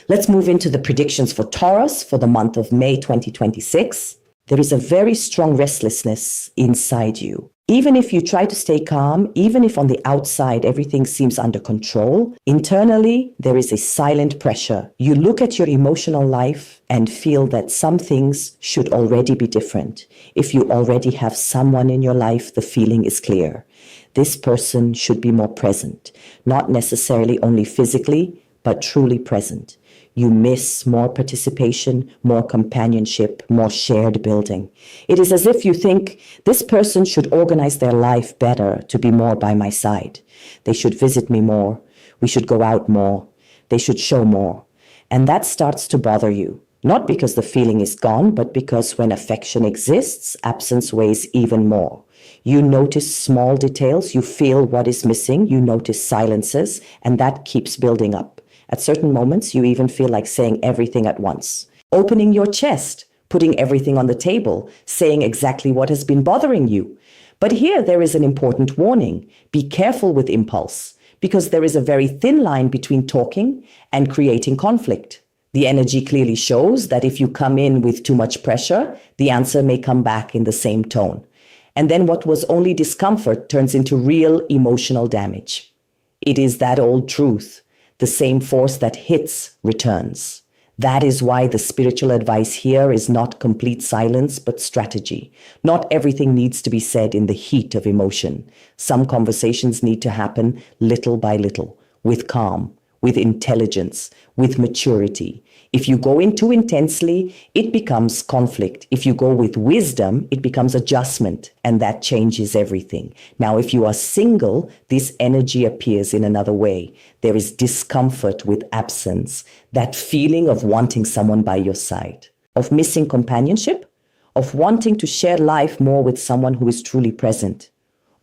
Let's move into the predictions for Taurus for the month of May 2026. There is a very strong restlessness inside you. Even if you try to stay calm, even if on the outside everything seems under control, internally there is a silent pressure. You look at your emotional life and feel that some things should already be different. If you already have someone in your life, the feeling is clear. This person should be more present, not necessarily only physically, but truly present. You miss more participation, more companionship, more shared building. It is as if you think this person should organize their life better to be more by my side. They should visit me more. We should go out more. They should show more. And that starts to bother you. Not because the feeling is gone, but because when affection exists, absence weighs even more. You notice small details, you feel what is missing, you notice silences, and that keeps building up. At certain moments, you even feel like saying everything at once. Opening your chest, putting everything on the table, saying exactly what has been bothering you. But here there is an important warning. Be careful with impulse, because there is a very thin line between talking and creating conflict. The energy clearly shows that if you come in with too much pressure, the answer may come back in the same tone. And then what was only discomfort turns into real emotional damage. It is that old truth. The same force that hits returns. That is why the spiritual advice here is not complete silence, but strategy. Not everything needs to be said in the heat of emotion. Some conversations need to happen little by little, with calm, with intelligence, with maturity. If you go in too intensely, it becomes conflict. If you go with wisdom, it becomes adjustment, and that changes everything. Now, if you are single, this energy appears in another way. There is discomfort with absence, that feeling of wanting someone by your side, of missing companionship, of wanting to share life more with someone who is truly present,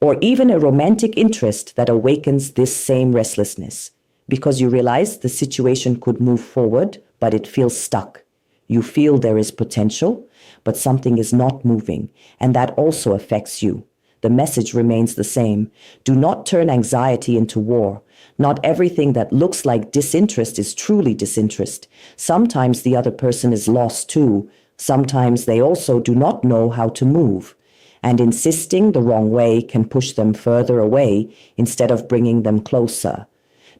or even a romantic interest that awakens this same restlessness, because you realize the situation could move forward, but it feels stuck. You feel there is potential, but something is not moving, and that also affects you. The message remains the same. Do not turn anxiety into war. Not everything that looks like disinterest is truly disinterest. Sometimes the other person is lost too. Sometimes they also do not know how to move. And insisting the wrong way can push them further away instead of bringing them closer.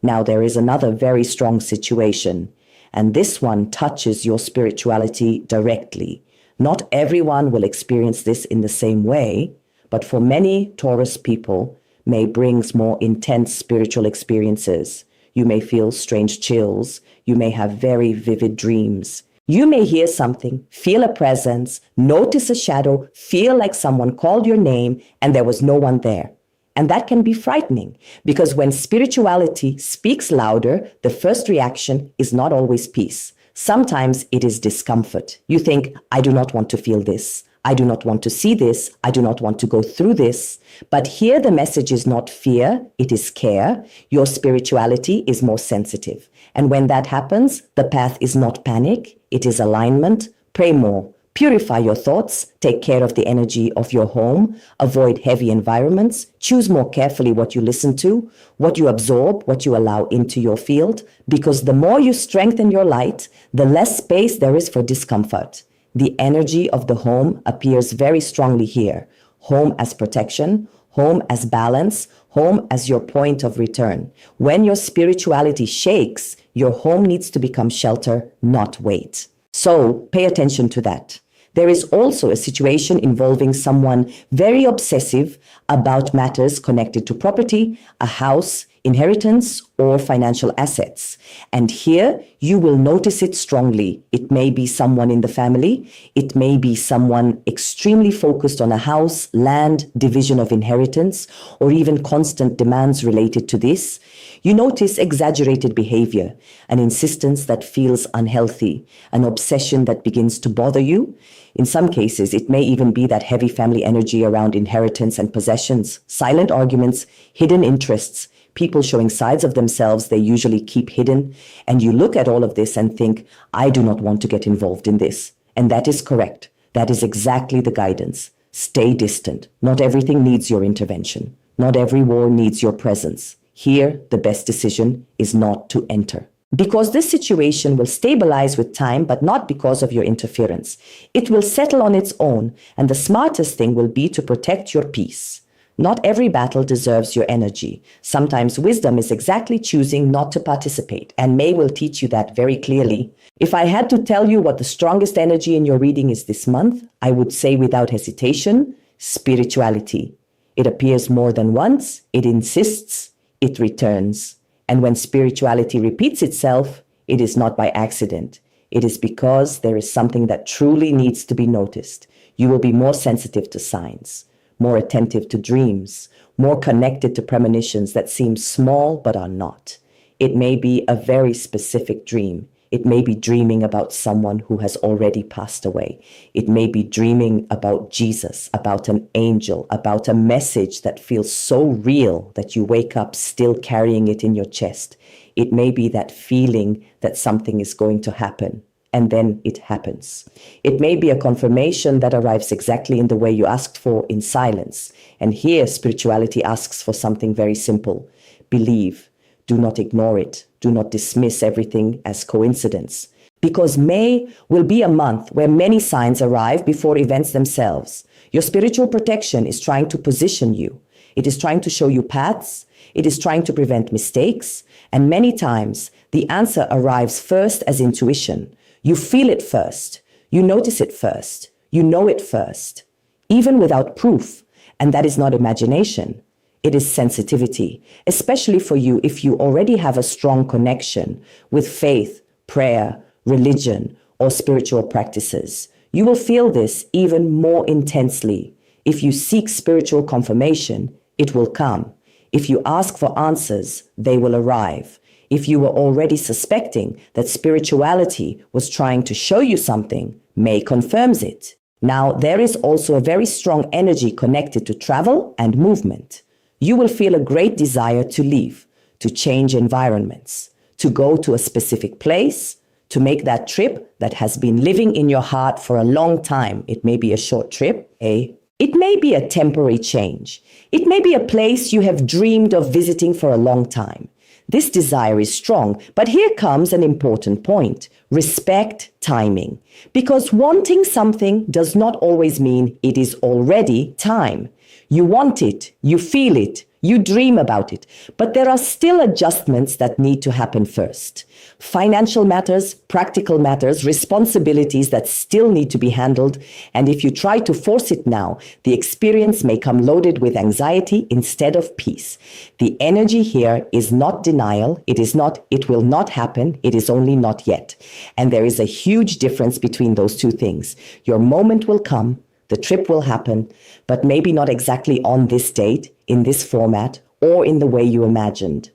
Now there is another very strong situation. And this one touches your spirituality directly. Not everyone will experience this in the same way, but for many Taurus people, May brings more intense spiritual experiences. You may feel strange chills. You may have very vivid dreams. You may hear something, feel a presence, notice a shadow, feel like someone called your name and there was no one there. And that can be frightening because when spirituality speaks louder, the first reaction is not always peace. Sometimes it is discomfort. You think, I do not want to feel this. I do not want to see this. I do not want to go through this. But here the message is not fear, it is care. Your spirituality is more sensitive. And when that happens, the path is not panic, it is alignment. Pray more. Purify your thoughts, take care of the energy of your home, avoid heavy environments, choose more carefully what you listen to, what you absorb, what you allow into your field, because the more you strengthen your light, the less space there is for discomfort. The energy of the home appears very strongly here. Home as protection, home as balance, home as your point of return. When your spirituality shakes, your home needs to become shelter, not weight. So pay attention to that. There is also a situation involving someone very obsessive about matters connected to property, a house, inheritance, or financial assets. And here you will notice it strongly. It may be someone in the family. It may be someone extremely focused on a house, land, division of inheritance, or even constant demands related to this. You notice exaggerated behavior, an insistence that feels unhealthy, an obsession that begins to bother you. In some cases, it may even be that heavy family energy around inheritance and possessions, silent arguments, hidden interests, people showing sides of themselves they usually keep hidden. And you look at all of this and think, I do not want to get involved in this. And that is correct. That is exactly the guidance. Stay distant. Not everything needs your intervention. Not every war needs your presence. Here, the best decision is not to enter. Because this situation will stabilize with time, but not because of your interference. It will settle on its own, and the smartest thing will be to protect your peace. Not every battle deserves your energy. Sometimes wisdom is exactly choosing not to participate, and May will teach you that very clearly. If I had to tell you what the strongest energy in your reading is this month, I would say without hesitation, spirituality. It appears more than once, it insists, it returns. And when spirituality repeats itself, it is not by accident. It is because there is something that truly needs to be noticed. You will be more sensitive to signs, more attentive to dreams, more connected to premonitions that seem small but are not. It may be a very specific dream. It may be dreaming about someone who has already passed away. It may be dreaming about Jesus, about an angel, about a message that feels so real that you wake up still carrying it in your chest. It may be that feeling that something is going to happen, and then it happens. It may be a confirmation that arrives exactly in the way you asked for in silence. And here, spirituality asks for something very simple. Believe. Do not ignore it. Do not dismiss everything as coincidence. Because May will be a month where many signs arrive before events themselves. Your spiritual protection is trying to position you. It is trying to show you paths. It is trying to prevent mistakes. And many times, the answer arrives first as intuition. You feel it first. You notice it first. You know it first. Even without proof. And that is not imagination. It is sensitivity, especially for you if you already have a strong connection with faith, prayer, religion, or spiritual practices. You will feel this even more intensely. If you seek spiritual confirmation, it will come. If you ask for answers, they will arrive. If you were already suspecting that spirituality was trying to show you something, May confirms it. Now, there is also a very strong energy connected to travel and movement. You will feel a great desire to leave, to change environments, to go to a specific place, to make that trip that has been living in your heart for a long time. It may be a short trip, It may be a temporary change. It may be a place you have dreamed of visiting for a long time. This desire is strong, but here comes an important point. Respect timing. Because wanting something does not always mean it is already time. You want it, you feel it, you dream about it, but there are still adjustments that need to happen first. Financial matters, practical matters, responsibilities that still need to be handled, and if you try to force it now, the experience may come loaded with anxiety instead of peace. The energy here is not denial, it will not happen, it is only not yet. And there is a huge difference between those two things. Your moment will come, the trip will happen, but maybe not exactly on this date, in this format, or in the way you imagined.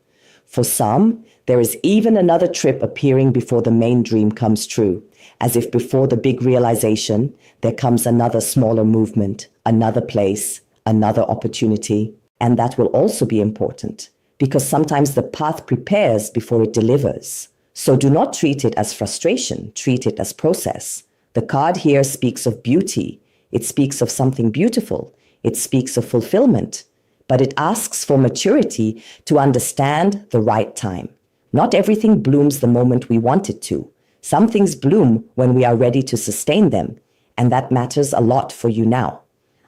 For some, there is even another trip appearing before the main dream comes true, as if before the big realization, there comes another smaller movement, another place, another opportunity. And that will also be important, because sometimes the path prepares before it delivers. So do not treat it as frustration, treat it as process. The card here speaks of beauty. It speaks of something beautiful. It speaks of fulfillment. But it asks for maturity to understand the right time. Not everything blooms the moment we want it to. Some things bloom when we are ready to sustain them, and that matters a lot for you now.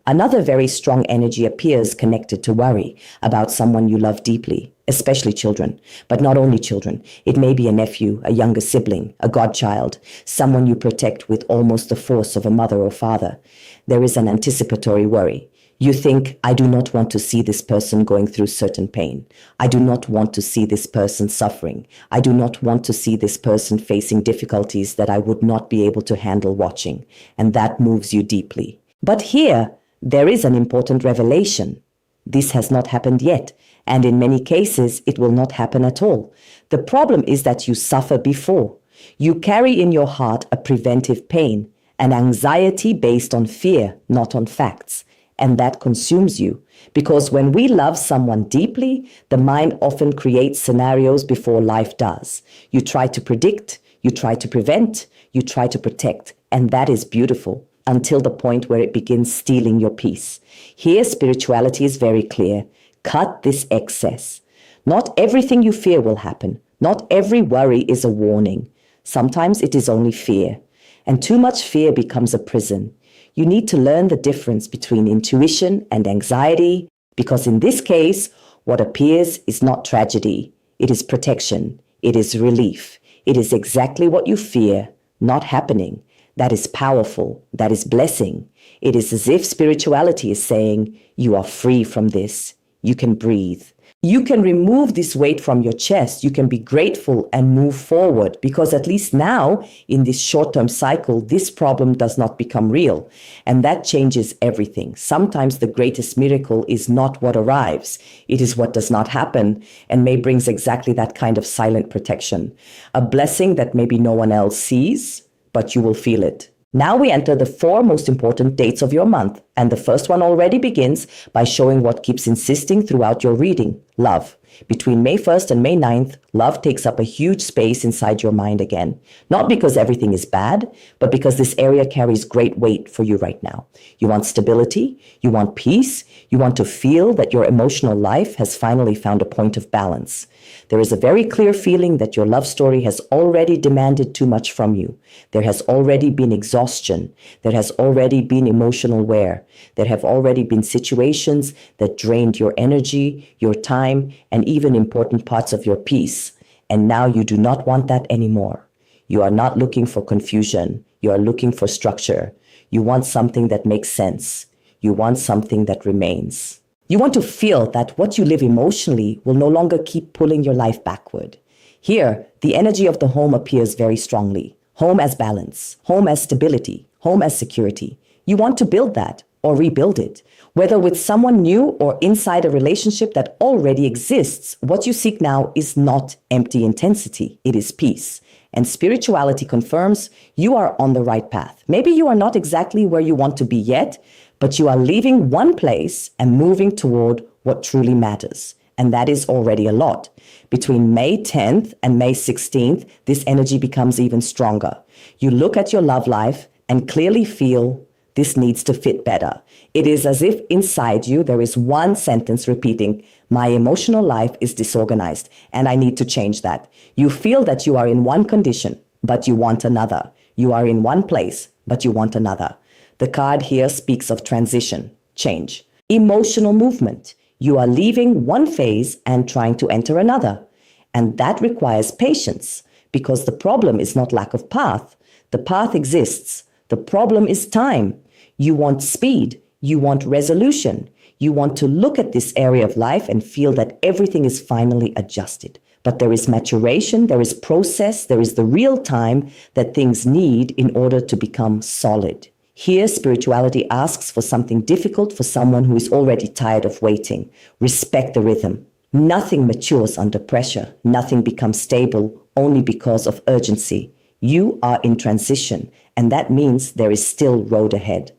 Another very strong energy appears connected to worry about someone you love deeply, especially children, but not only children. It may be a nephew, a younger sibling, a godchild, someone you protect with almost the force of a mother or father. There is an anticipatory worry. You think, I do not want to see this person going through certain pain. I do not want to see this person suffering. I do not want to see this person facing difficulties that I would not be able to handle watching. And that moves you deeply. But here, there is an important revelation. This has not happened yet, and in many cases, it will not happen at all. The problem is that you suffer before. You carry in your heart a preventive pain, an anxiety based on fear, not on facts. And that consumes you. Because when we love someone deeply, the mind often creates scenarios before life does. You try to predict, you try to prevent, you try to protect. And that is beautiful until the point where it begins stealing your peace. Here, spirituality is very clear. Cut this excess. Not everything you fear will happen, Not every worry is a warning. Sometimes it is only fear. And too much fear becomes a prison. You need to learn the difference between intuition and anxiety, because in this case, what appears is not tragedy. It is protection. It is relief. It is exactly what you fear, not happening. That is powerful. That is blessing. It is as if spirituality is saying, you are free from this. You can breathe. You can remove this weight from your chest. You can be grateful and move forward, because at least now, in this short-term cycle, this problem does not become real. And that changes everything. Sometimes the greatest miracle is not what arrives. It is what does not happen, and may brings exactly that kind of silent protection. A blessing that maybe no one else sees, but you will feel it. Now we enter the 4 most important dates of your month, and the first one already begins by showing what keeps insisting throughout your reading: love. Between May 1st and May 9th, love takes up a huge space inside your mind again. Not because everything is bad, but because this area carries great weight for you right now. You want stability, you want peace, you want to feel that your emotional life has finally found a point of balance. There is a very clear feeling that your love story has already demanded too much from you. There has already been exhaustion. There has already been emotional wear. There have already been situations that drained your energy, your time, and even important parts of your peace. And now you do not want that anymore. You are not looking for confusion. You are looking for structure. You want something that makes sense. You want something that remains. You want to feel that what you live emotionally will no longer keep pulling your life backward. Here, the energy of the home appears very strongly. Home as balance, home as stability, home as security. You want to build that or rebuild it. Whether with someone new or inside a relationship that already exists, what you seek now is not empty intensity, it is peace. And spirituality confirms you are on the right path. Maybe you are not exactly where you want to be yet, but you are leaving one place and moving toward what truly matters. And that is already a lot. Between May 10th and May 16th, this energy becomes even stronger. You look at your love life and clearly feel this needs to fit better. It is as if inside you there is one sentence repeating, my emotional life is disorganized and I need to change that. You feel that you are in one condition, but you want another. You are in one place, but you want another. The card here speaks of transition, change, emotional movement. You are leaving one phase and trying to enter another. And that requires patience, because the problem is not lack of path. The path exists. The problem is time. You want speed. You want resolution. You want to look at this area of life and feel that everything is finally adjusted. But there is maturation, there is process, there is the real time that things need in order to become solid. Here, spirituality asks for something difficult for someone who is already tired of waiting. Respect the rhythm. Nothing matures under pressure. Nothing becomes stable only because of urgency. You are in transition, and that means there is still road ahead.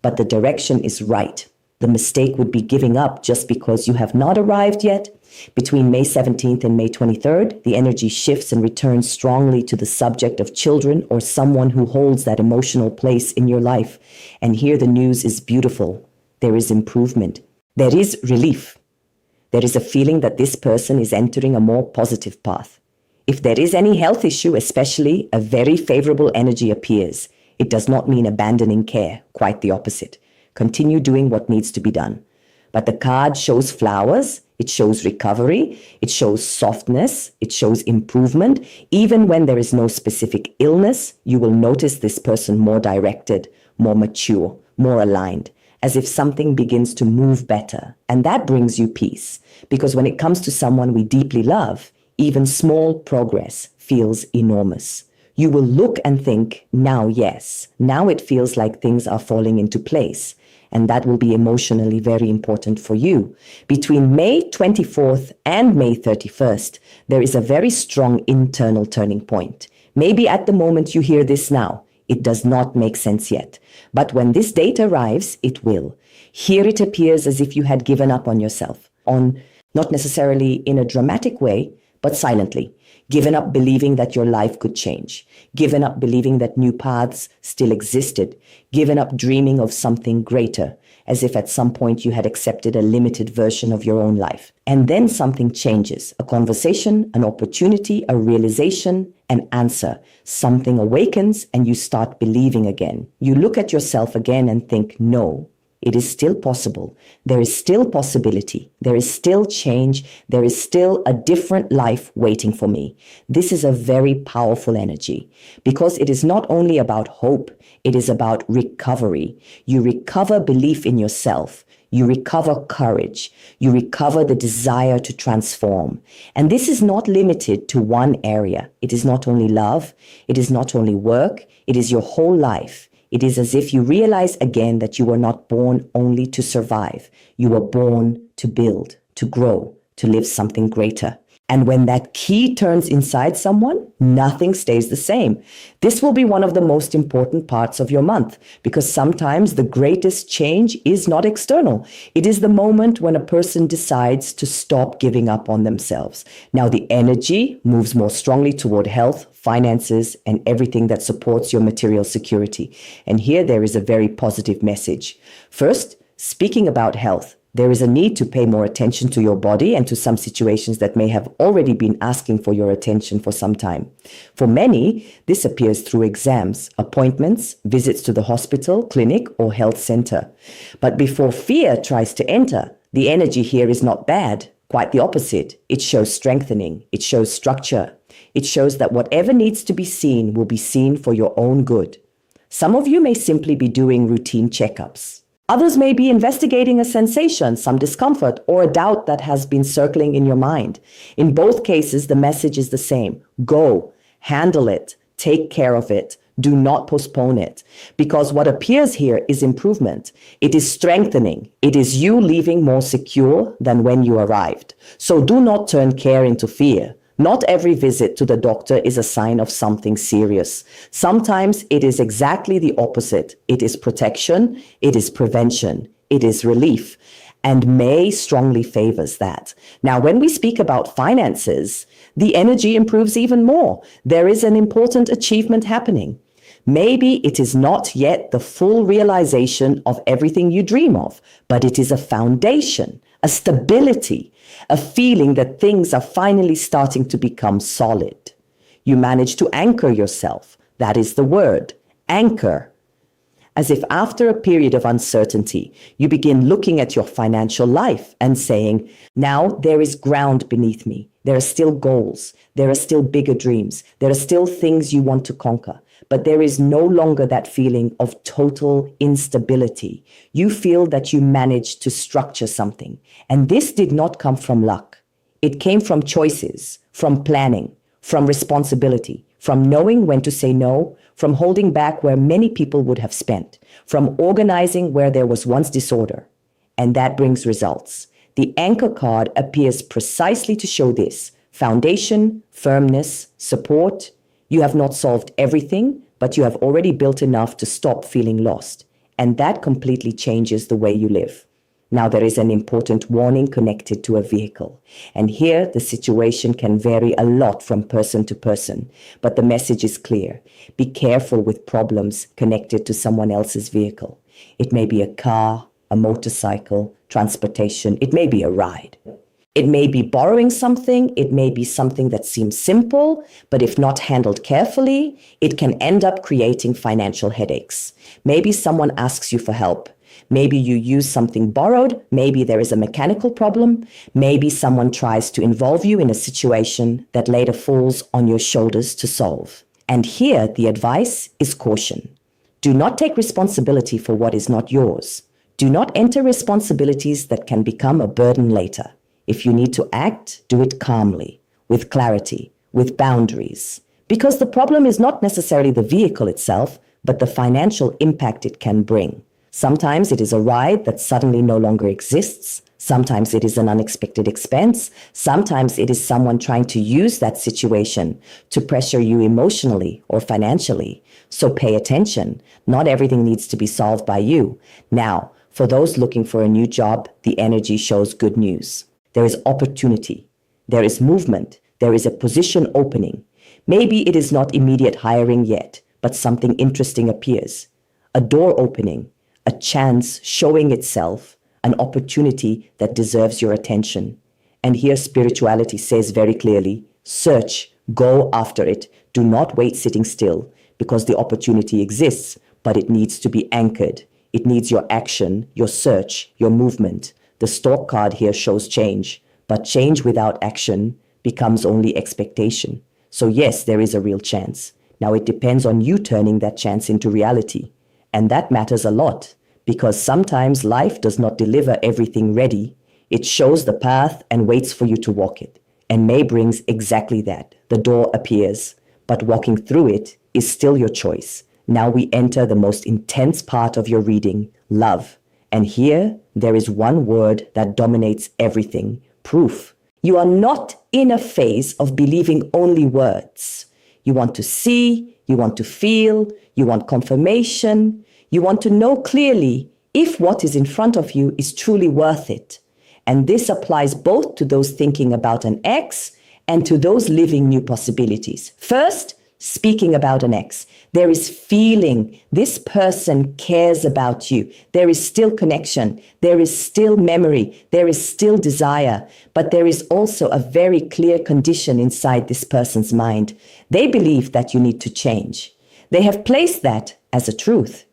But the direction is right. The mistake would be giving up just because you have not arrived yet. Between May 17th and May 23rd, the energy shifts and returns strongly to the subject of children or someone who holds that emotional place in your life. And here the news is beautiful. There is improvement. There is relief. There is a feeling that this person is entering a more positive path. If there is any health issue, especially, a very favorable energy appears. It does not mean abandoning care, quite the opposite. Continue doing what needs to be done. But the card shows flowers, it shows recovery, it shows softness, it shows improvement. Even when there is no specific illness, you will notice this person more directed, more mature, more aligned, as if something begins to move better. And that brings you peace, because when it comes to someone we deeply love, even small progress feels enormous. You will look and think, now yes, now it feels like things are falling into place. And that will be emotionally very important for you. Between May 24th and May 31st, there is a very strong internal turning point. Maybe at the moment you hear this now, it does not make sense yet. But when this date arrives, it will. Here it appears as if you had given up on yourself, not necessarily in a dramatic way, but silently. given up believing that your life could change, given up believing that new paths still existed, given up dreaming of something greater, as if at some point you had accepted a limited version of your own life. And then something changes, a conversation, an opportunity, a realization, an answer. Something awakens and you start believing again. You look at yourself again and think, no, it is still possible. There is still possibility. There is still change. There is still a different life waiting for me. This is a very powerful energy because it is not only about hope, it is about recovery. You recover belief in yourself. You recover courage. You recover the desire to transform. And this is not limited to one area. It is not only love. It is not only work. It is your whole life. It is as if you realize again that you were not born only to survive. You were born to build, to grow, to live something greater. And when that key turns inside someone, nothing stays the same. This will be one of the most important parts of your month because sometimes the greatest change is not external. It is the moment when a person decides to stop giving up on themselves. Now the energy moves more strongly toward health, finances, and everything that supports your material security. And here there is a very positive message. First, speaking about health, there is a need to pay more attention to your body and to some situations that may have already been asking for your attention for some time. For many, this appears through exams, appointments, visits to the hospital, clinic, or health center. But before fear tries to enter, the energy here is not bad. Quite the opposite. It shows strengthening. It shows structure. It shows that whatever needs to be seen will be seen for your own good. Some of you may simply be doing routine checkups. Others may be investigating a sensation, some discomfort, or a doubt that has been circling in your mind. In both cases, the message is the same. Go, handle it, take care of it. Do not postpone it. Because what appears here is improvement. It is strengthening. It is you leaving more secure than when you arrived. So do not turn care into fear. Not every visit to the doctor is a sign of something serious. Sometimes it is exactly the opposite. It is protection, it is prevention, it is relief. And May strongly favors that. Now, when we speak about finances, the energy improves even more. There is an important achievement happening. Maybe it is not yet the full realization of everything you dream of, but it is a foundation, a stability, a feeling that things are finally starting to become solid. You manage to anchor yourself. That is the word, anchor. As if after a period of uncertainty, you begin looking at your financial life and saying, now there is ground beneath me. There are still goals. There are still bigger dreams. There are still things you want to conquer. But there is no longer that feeling of total instability. You feel that you managed to structure something. And this did not come from luck. It came from choices, from planning, from responsibility, from knowing when to say no, from holding back where many people would have spent, from organizing where there was once disorder. And that brings results. The anchor card appears precisely to show this: foundation, firmness, support. You have not solved everything, but you have already built enough to stop feeling lost. And that completely changes the way you live. Now, there is an important warning connected to a vehicle. And here, the situation can vary a lot from person to person. But the message is clear. Be careful with problems connected to someone else's vehicle. It may be a car, a motorcycle, transportation. It may be a ride. It may be borrowing something. It may be something that seems simple, but if not handled carefully, it can end up creating financial headaches. Maybe someone asks you for help. Maybe you use something borrowed. Maybe there is a mechanical problem. Maybe someone tries to involve you in a situation that later falls on your shoulders to solve. And here, the advice is caution. Do not take responsibility for what is not yours. Do not enter responsibilities that can become a burden later. If you need to act, do it calmly, with clarity, with boundaries. Because the problem is not necessarily the vehicle itself, but the financial impact it can bring. Sometimes it is a ride that suddenly no longer exists. Sometimes it is an unexpected expense. Sometimes it is someone trying to use that situation to pressure you emotionally or financially. So pay attention. Not everything needs to be solved by you. Now, for those looking for a new job, the energy shows good news. There is opportunity. There is movement. There is a position opening. Maybe it is not immediate hiring yet, but something interesting appears. A door opening, a chance showing itself, an opportunity that deserves your attention. And here spirituality says very clearly, search, go after it. Do not wait sitting still, because the opportunity exists, but it needs to be anchored. It needs your action, your search, your movement. The stork card here shows change, but change without action becomes only expectation. So yes, there is a real chance. Now it depends on you turning that chance into reality. And that matters a lot, because sometimes life does not deliver everything ready. It shows the path and waits for you to walk it. And May brings exactly that. The door appears, but walking through it is still your choice. Now we enter the most intense part of your reading, love. And here there is one word that dominates everything, proof. You are not in a phase of believing only words. You want to see, you want to feel, you want confirmation, you want to know clearly if what is in front of you is truly worth it. And this applies both to those thinking about an ex and to those living new possibilities. First, speaking about an ex, there is feeling. This person cares about you. There is still connection. There is still memory. There is still desire. But there is also a very clear condition inside this person's mind. They believe that you need to change. They have placed that as a truth.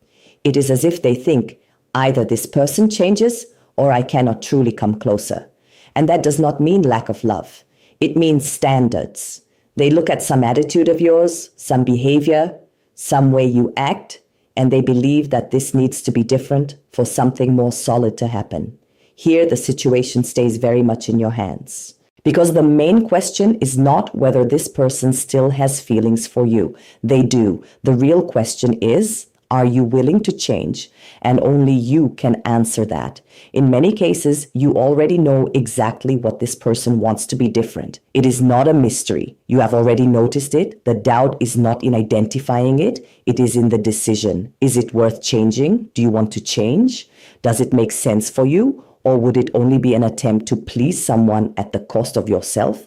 It is as if they think either this person changes or I cannot truly come closer. And that does not mean lack of love. It means standards. They look at some attitude of yours, some behavior, some way you act, and they believe that this needs to be different for something more solid to happen. Here, the situation stays very much in your hands. Because the main question is not whether this person still has feelings for you. They do. The real question is, are you willing to change? And only you can answer that. In many cases, you already know exactly what this person wants to be different. It is not a mystery. You have already noticed it. The doubt is not in identifying it. It is in the decision. Is it worth changing? Do you want to change? Does it make sense for you? Or would it only be an attempt to please someone at the cost of yourself?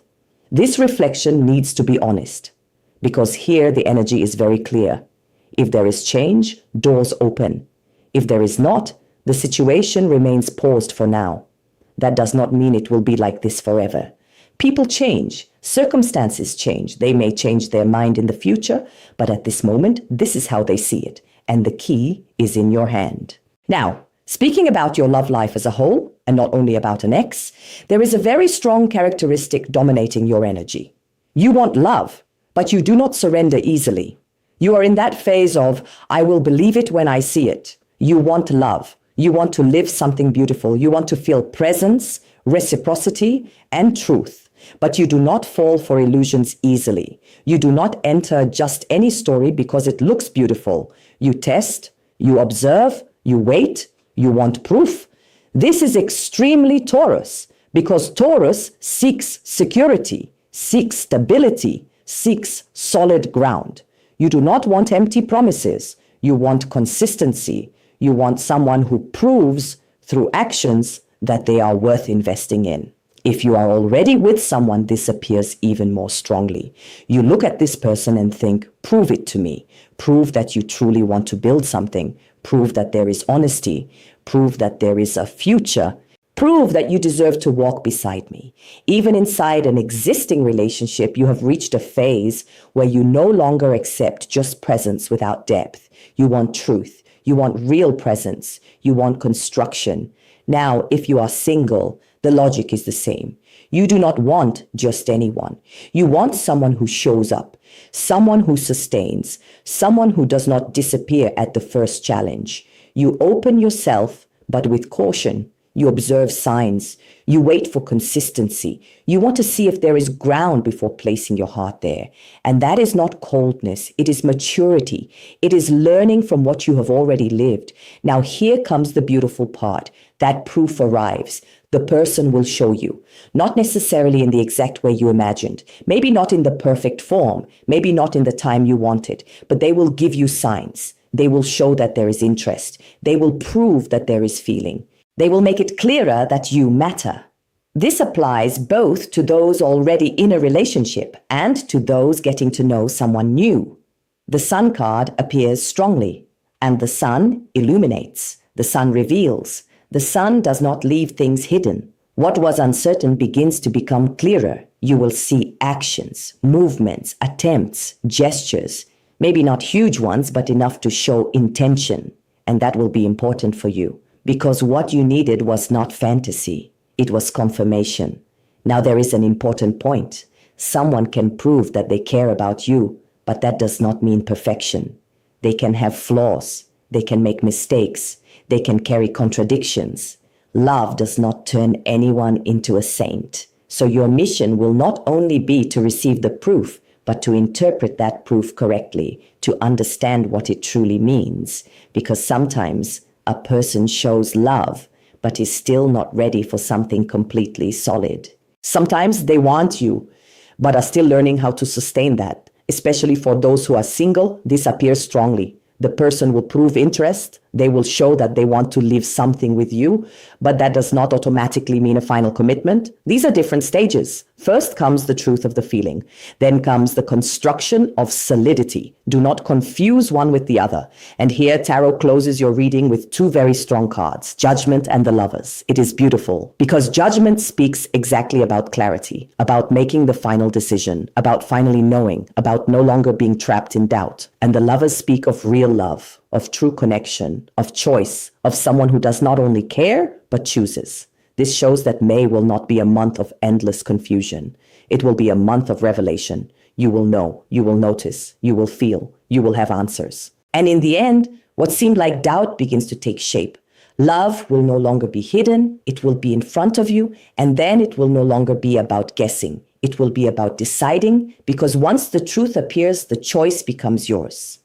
This reflection needs to be honest, because here the energy is very clear. If there is change, doors open. If there is not, the situation remains paused for now. That does not mean it will be like this forever. People change. Circumstances change. They may change their mind in the future, but at this moment, this is how they see it. And the key is in your hand. Now, speaking about your love life as a whole, and not only about an ex, there is a very strong characteristic dominating your energy. You want love, but you do not surrender easily. You are in that phase of, I will believe it when I see it. You want love. You want to live something beautiful. You want to feel presence, reciprocity, and truth. But you do not fall for illusions easily. You do not enter just any story because it looks beautiful. You test, you observe, you wait, you want proof. This is extremely Taurus, because Taurus seeks security, seeks stability, seeks solid ground. You do not want empty promises. You want consistency. You want someone who proves through actions that they are worth investing in. If you are already with someone, this appears even more strongly. You look at this person and think, prove it to me. Prove that you truly want to build something. Prove that there is honesty. Prove that there is a future. Prove that you deserve to walk beside me. Even inside an existing relationship, you have reached a phase where you no longer accept just presence without depth. You want truth. You want real presence. You want construction. Now, if you are single, the logic is the same. You do not want just anyone. You want someone who shows up, someone who sustains, someone who does not disappear at the first challenge. You open yourself, but with caution. You observe signs. You wait for consistency. You want to see if there is ground before placing your heart there. And that is not coldness. It is maturity. It is learning from what you have already lived. Now here comes the beautiful part. That proof arrives. The person will show you. Not necessarily in the exact way you imagined. Maybe not in the perfect form. Maybe not in the time you wanted. But they will give you signs. They will show that there is interest. They will prove that there is feeling. They will make it clearer that you matter. This applies both to those already in a relationship and to those getting to know someone new. The Sun card appears strongly, and the Sun illuminates, the Sun reveals. The Sun does not leave things hidden. What was uncertain begins to become clearer. You will see actions, movements, attempts, gestures, maybe not huge ones, but enough to show intention. And that will be important for you, because what you needed was not fantasy. It was confirmation. Now there is an important point. Someone can prove that they care about you, but that does not mean perfection. They can have flaws. They can make mistakes. They can carry contradictions. Love does not turn anyone into a saint. So your mission will not only be to receive the proof, but to interpret that proof correctly, to understand what it truly means. Because sometimes a person shows love, but is still not ready for something completely solid. Sometimes they want you, but are still learning how to sustain that. Especially for those who are single, this appears strongly. The person will prove interest. They will show that they want to live something with you, but that does not automatically mean a final commitment. These are different stages. First comes the truth of the feeling. Then comes the construction of solidity. Do not confuse one with the other. And here Tarot closes your reading with two very strong cards, Judgment and the Lovers. It is beautiful because Judgment speaks exactly about clarity, about making the final decision, about finally knowing, about no longer being trapped in doubt. And the Lovers speak of real love, of true connection, of choice, of someone who does not only care, but chooses. This shows that May will not be a month of endless confusion. It will be a month of revelation. You will know, you will notice, you will feel, you will have answers. And in the end, what seemed like doubt begins to take shape. Love will no longer be hidden, it will be in front of you, and then it will no longer be about guessing. It will be about deciding, because once the truth appears, the choice becomes yours.